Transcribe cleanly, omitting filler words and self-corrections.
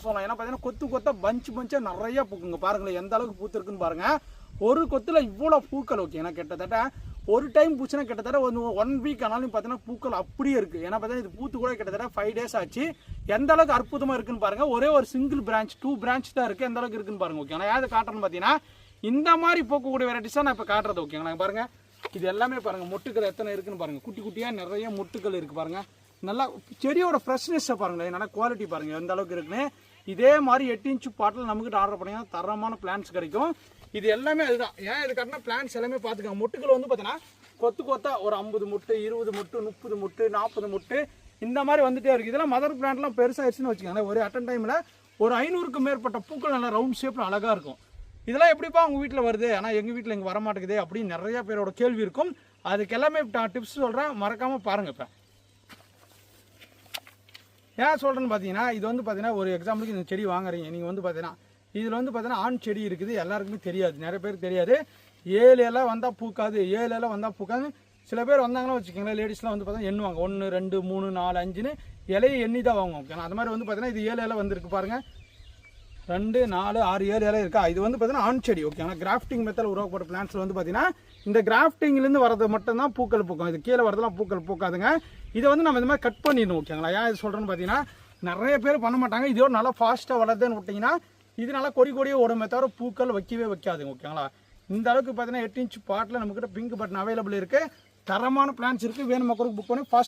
சொல்லலாம். ஏன்னா பார்த்தீங்கன்னா கொத்து கொத்தா பஞ்சா நிறைய பூக்குங்க. பாருங்களேன் எந்த அளவுக்கு பூத்து இருக்குன்னு பாருங்க. ஒரு கொத்துல இவ்வளோ பூக்கள். ஓகே, ஏன்னா கிட்டத்தட்ட ஒரு டைம் பூச்சுன்னா கிட்டத்தட்ட ஒரு 1 வீக் ஆனாலும் பார்த்தீங்கன்னா பூக்கள் அப்படியே இருக்குது. ஏன்னா பார்த்தீங்கன்னா இது பூத்து கூட கிட்டத்தட்ட 5 days ஆச்சு. எந்த அளவுக்கு அற்புதமாக இருக்குன்னு பாருங்கள். ஒரே ஒரு சிங்கிள் பிரான்ச் 2 branch தான் இருக்குது. எந்த அளவுக்கு இருக்குன்னு பாருங்கள். ஓகே, நான் ஏதாவது காட்டுறேன்னு பார்த்தீங்கன்னா இந்த மாதிரி பூக்கக்கூடிய வெரைட்டிஸாக நான் இப்போ காட்டுறது. ஓகேங்களா, பாருங்கள் இது எல்லாமே பாருங்கள் மொட்டுக்கள் எத்தனை இருக்குன்னு பாருங்கள். குட்டி குட்டியாக நிறைய மொட்டுக்கள் இருக்குது பாருங்கள். நல்லா செடியோட ஃப்ரெஷ்னஸை பாருங்களேன், என்னன்னா குவாலிட்டி பாருங்கள் எந்த அளவுக்கு இருக்குன்னு. இதே மாதிரி 8 inch பாட்டில் நம்மகிட்ட ஆர்டர் பண்ணிங்கன்னா தரமான பிளான்ஸ் கிடைக்கும். இது எல்லாமே அதுதான். ஏன் இது கட்டினா பிளான்ஸ் எல்லாமே பார்த்துக்கோங்க. முட்டுகள் வந்து பார்த்தீங்கன்னா கொத்து கொத்தா ஒரு 50 முட்டு, 20 முட்டு, 30 முட்டு, 40 முட்டு இந்த மாதிரி வந்துட்டே இருக்குது. இதெல்லாம் மதர் பிளான்ட்லாம் பெருசாகிடுச்சுன்னு வச்சுக்கோங்க. ஒரு அட்டன் டைமில் ஒரு 500க்கும் மேற்பட்ட பூக்கள் நல்லா ரவுண்ட் ஷேப்பில் அழகாக இருக்கும். இதெல்லாம் எப்படிப்பா உங்கள் வீட்டில் வருது, ஆனால் எங்கள் வீட்டில் இங்கே வரமாட்டேங்குது அப்படின்னு நிறையா பேரோட கேள்வி இருக்கும். அதுக்கு எல்லாமே டிப்ஸ் சொல்கிறேன், மறக்காமல் பாருங்கள். இப்போ ஏன் சொல்கிறேன்னு பார்த்தீங்கன்னா இது வந்து பார்த்தீங்கன்னா ஒரு எக்ஸாம்பிளுக்கு இந்த செடி வாங்குறீங்க. நீங்கள் வந்து பார்த்தீங்கன்னா இதில் வந்து பார்த்தீங்கன்னா ஆண் செடி இருக்குது, எல்லாருக்குமே தெரியாது, நிறைய பேருக்கு தெரியாது. 7 இலை வந்தால் பூக்காது, 7 இலை வந்தால் பூக்காது. சில பேர் வந்தாங்கன்னா வச்சுக்கோங்களேன், லேடிஸ்லாம் வந்து பார்த்தீங்கன்னா எண்ணுவாங்க 1 2 3 4 5ன்னு இலையை எண்ணி தான் வாங்குவோம். ஓகேண்ணா, அது மாதிரி வந்து பார்த்தீங்கன்னா இது 7 இலை வந்துருக்கு பாருங்கள். 2 4 6 7 இலை இருக்கா. இது வந்து பார்த்தீங்கன்னா ஆண் செடி. ஓகே, ஆனால் கிராஃப்டிங் மெத்தட் உருவாக்கப்பட்ட பிளான்ஸில் வந்து பார்த்தீங்கன்னா இந்த கிராஃப்டிங்லேருந்து வரது மட்டும்தான் பூக்கள் பூக்கும். இது கீழே வரதெல்லாம் பூக்கள் பூக்காதுங்க. இதை வந்து நம்ம இந்த மாதிரி கட் பண்ணிடணும். ஓகேங்களா, ஏன் இது சொல்கிறேன்னு பார்த்தீங்கன்னா நிறைய பேர் பண்ண மாட்டாங்க. இதோட நல்லா ஃபாஸ்ட்டாக வளருதுன்னு விட்டிங்கன்னா இது நல்லா கொடியே ஓடுமே தவிர பூக்கள் வைக்கவே வைக்காதுங்க. ஓகேங்களா, இந்த அளவுக்கு பார்த்தீங்கன்னா 8 inch பாட்டில் நம்மக்கிட்ட பிங்க் பட்டன் அவைலபிள் இருக்குது. தரமான பிளான்ஸ் இருக்குது. வேணும் மக்களுக்கு புக் பண்ணி ஃபாஸ்ட்